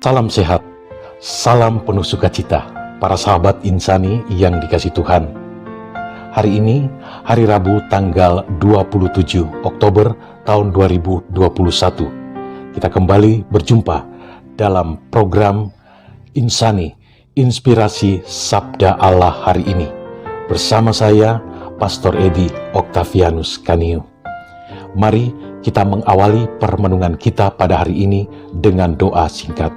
Salam sehat, salam penuh sukacita, para sahabat insani yang dikasih Tuhan. Hari ini, hari Rabu tanggal 27 Oktober tahun 2021. Kita kembali berjumpa dalam program Insani, Inspirasi Sabda Allah hari ini. Bersama saya, Pastor Edi Octavianus Kaniu. Mari kita mengawali permenungan kita pada hari ini dengan doa singkat.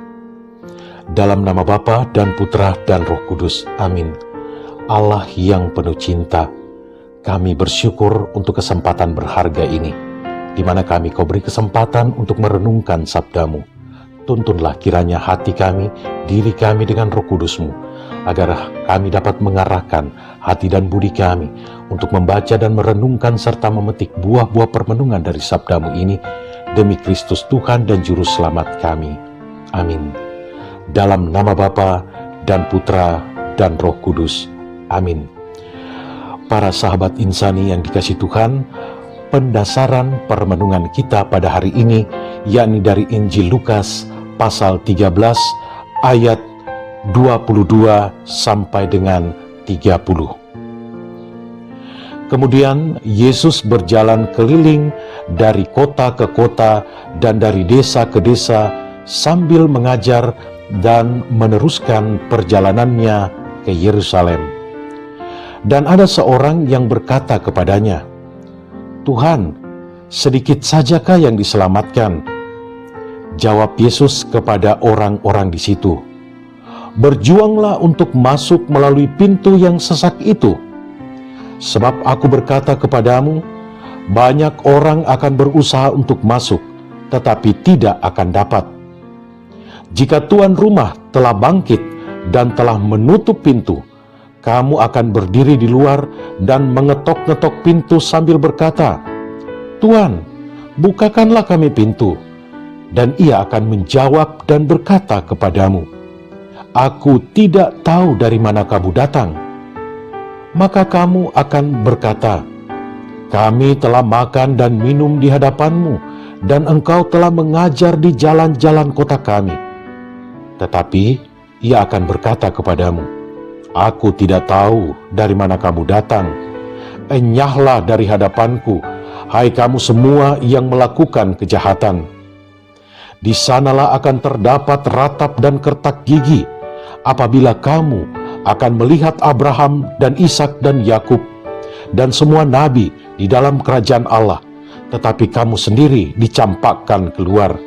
Dalam nama Bapa dan Putra dan Roh Kudus, amin. Allah yang penuh cinta, kami bersyukur untuk kesempatan berharga ini, di mana Kau beri kesempatan untuk merenungkan sabda-Mu. Tuntunlah kiranya hati kami, diri kami dengan Roh Kudus-Mu, agar kami dapat mengarahkan hati dan budi kami untuk membaca dan merenungkan serta memetik buah-buah permenungan dari sabda-Mu ini, demi Kristus Tuhan dan Juru Selamat kami. Amin. Dalam nama Bapa dan Putra dan Roh Kudus. Amin. Para sahabat insani yang dikasih Tuhan, pendasaran permenungan kita pada hari ini yakni dari Injil Lukas pasal 13 ayat 22 sampai dengan 30. Kemudian Yesus berjalan keliling dari kota ke kota dan dari desa ke desa sambil mengajar dan meneruskan perjalanannya ke Yerusalem. Dan ada seorang yang berkata kepadanya, "Tuhan, sedikit sajakah yang diselamatkan?" Jawab Yesus kepada orang-orang di situ, "Berjuanglah untuk masuk melalui pintu yang sesak itu. Sebab aku berkata kepadamu, banyak orang akan berusaha untuk masuk, tetapi tidak akan dapat. Jika tuan rumah telah bangkit dan telah menutup pintu, kamu akan berdiri di luar dan mengetok-ngetok pintu sambil berkata, 'Tuan, bukakanlah kami pintu.' Dan ia akan menjawab dan berkata kepadamu, 'Aku tidak tahu dari mana kamu datang.' Maka kamu akan berkata, 'Kami telah makan dan minum di hadapanmu, dan engkau telah mengajar di jalan-jalan kota kami.' Tetapi ia akan berkata kepadamu, 'Aku tidak tahu dari mana kamu datang. Enyahlah dari hadapanku, hai kamu semua yang melakukan kejahatan.' Di sanalah akan terdapat ratap dan kertak gigi, apabila kamu akan melihat Abraham dan Ishak dan Yakub dan semua nabi di dalam kerajaan Allah, tetapi kamu sendiri dicampakkan keluar.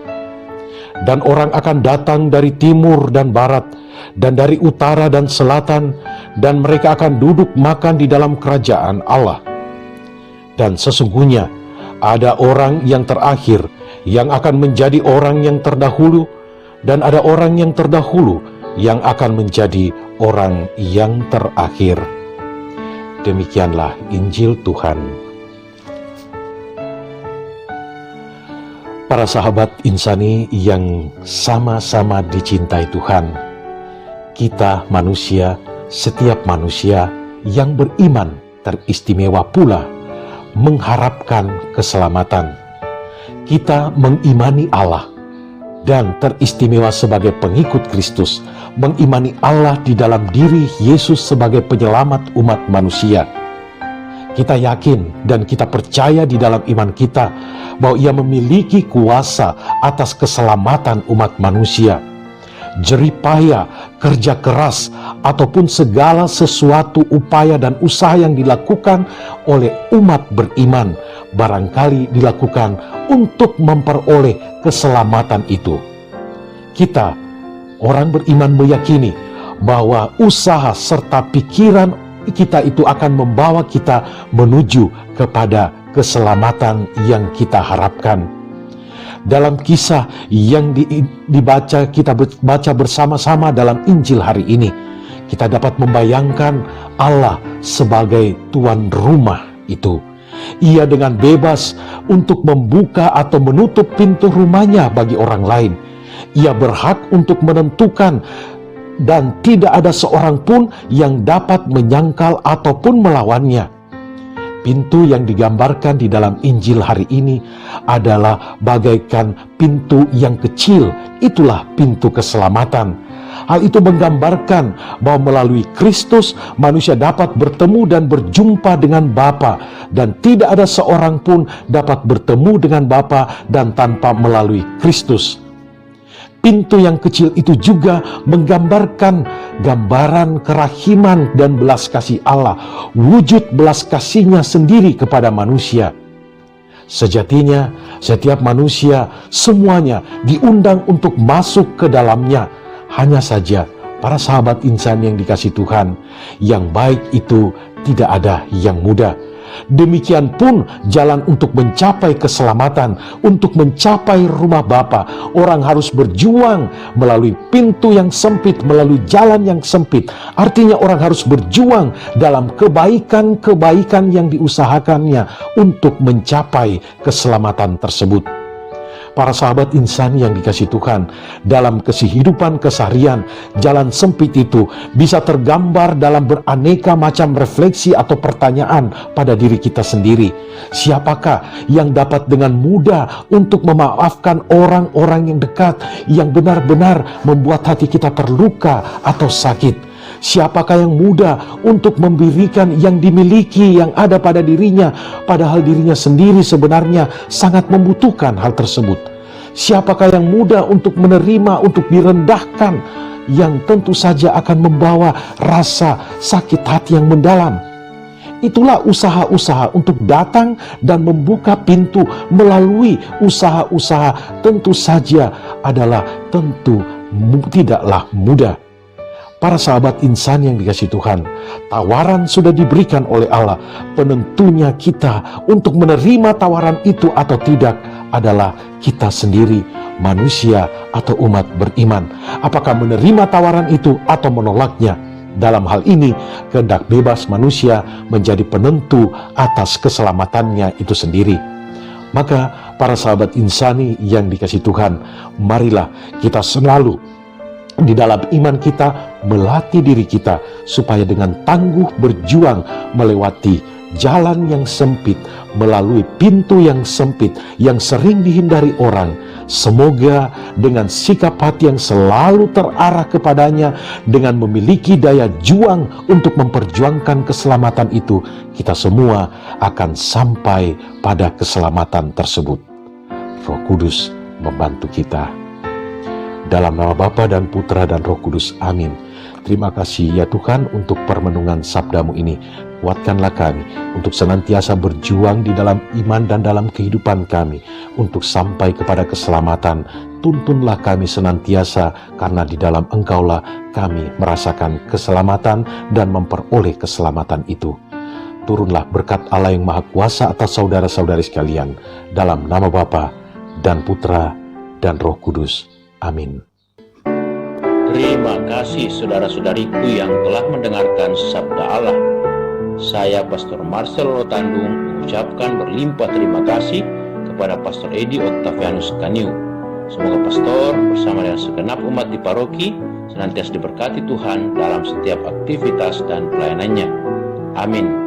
Dan orang akan datang dari timur dan barat, dan dari utara dan selatan, dan mereka akan duduk makan di dalam kerajaan Allah. Dan sesungguhnya ada orang yang terakhir yang akan menjadi orang yang terdahulu, dan ada orang yang terdahulu yang akan menjadi orang yang terakhir." Demikianlah Injil Tuhan. Para sahabat insani yang sama-sama dicintai Tuhan, kita manusia, setiap manusia yang beriman teristimewa pula mengharapkan keselamatan. Kita mengimani Allah dan teristimewa sebagai pengikut Kristus, mengimani Allah di dalam diri Yesus sebagai penyelamat umat manusia. Kita yakin dan kita percaya di dalam iman kita bahwa Ia memiliki kuasa atas keselamatan umat manusia. Jerih payah, kerja keras, ataupun segala sesuatu upaya dan usaha yang dilakukan oleh umat beriman barangkali dilakukan untuk memperoleh keselamatan itu. Kita, orang beriman, meyakini bahwa usaha serta pikiran kita itu akan membawa kita menuju kepada keselamatan yang kita harapkan. Dalam kisah yang kita baca bersama-sama dalam Injil hari ini, kita dapat membayangkan Allah sebagai tuan rumah itu. Ia dengan bebas untuk membuka atau menutup pintu rumahnya bagi orang lain. Ia berhak untuk menentukan, dan tidak ada seorang pun yang dapat menyangkal ataupun melawannya. Pintu yang digambarkan di dalam Injil hari ini adalah bagaikan pintu yang kecil. Itulah pintu keselamatan. Hal itu menggambarkan bahwa melalui Kristus manusia dapat bertemu dan berjumpa dengan Bapa, dan tidak ada seorang pun dapat bertemu dengan Bapa dan tanpa melalui Kristus. Pintu yang kecil itu juga menggambarkan gambaran kerahiman dan belas kasih Allah, wujud belas kasih-Nya sendiri kepada manusia. Sejatinya, setiap manusia semuanya diundang untuk masuk ke dalamnya. Hanya saja, para sahabat insan yang dikasihi Tuhan, yang baik itu tidak ada yang mudah. Demikian pun jalan untuk mencapai keselamatan, untuk mencapai rumah Bapa, orang harus berjuang melalui pintu yang sempit, melalui jalan yang sempit. Artinya orang harus berjuang dalam kebaikan-kebaikan yang diusahakannya untuk mencapai keselamatan tersebut. Para sahabat insan yang dikasihi Tuhan, dalam kehidupan keseharian, jalan sempit itu bisa tergambar dalam beraneka macam refleksi atau pertanyaan pada diri kita sendiri. Siapakah yang dapat dengan mudah untuk memaafkan orang-orang yang dekat, yang benar-benar membuat hati kita terluka atau sakit? Siapakah yang mudah untuk memberikan yang dimiliki, yang ada pada dirinya, padahal dirinya sendiri sebenarnya sangat membutuhkan hal tersebut? Siapakah yang mudah untuk menerima, untuk direndahkan, yang tentu saja akan membawa rasa sakit hati yang mendalam? Itulah usaha-usaha untuk datang dan membuka pintu melalui usaha-usaha, tentu saja tidaklah mudah. Para sahabat insan yang dikasihi Tuhan, tawaran sudah diberikan oleh Allah. Penentunya kita untuk menerima tawaran itu atau tidak adalah kita sendiri, manusia atau umat beriman. Apakah menerima tawaran itu atau menolaknya? Dalam hal ini, kehendak bebas manusia menjadi penentu atas keselamatannya itu sendiri. Maka para sahabat insani yang dikasihi Tuhan, marilah kita selalu di dalam iman kita melatih diri kita supaya dengan tangguh berjuang melewati jalan yang sempit, melalui pintu yang sempit yang sering dihindari orang. Semoga dengan sikap hati yang selalu terarah kepadanya, dengan memiliki daya juang untuk memperjuangkan keselamatan itu, kita semua akan sampai pada keselamatan tersebut. Roh Kudus membantu kita. Dalam nama Bapa dan Putra dan Roh Kudus, amin. Terima kasih ya Tuhan untuk permenungan sabda-Mu ini. Kuatkanlah kami untuk senantiasa berjuang di dalam iman dan dalam kehidupan kami untuk sampai kepada keselamatan. Tuntunlah kami senantiasa, karena di dalam Engkaulah kami merasakan keselamatan dan memperoleh keselamatan itu. Turunlah berkat Allah yang Maha Kuasa atas saudara-saudari sekalian. Dalam nama Bapa dan Putra dan Roh Kudus. Amin. Terima kasih saudara-saudariku yang telah mendengarkan sabda Allah. Saya Pastor Marcel Rotandung mengucapkan berlimpah terima kasih kepada Pastor Edi Octavianus Kaniu. Semoga Pastor bersama dengan segenap umat di paroki senantiasa diberkati Tuhan dalam setiap aktivitas dan pelayanannya. Amin.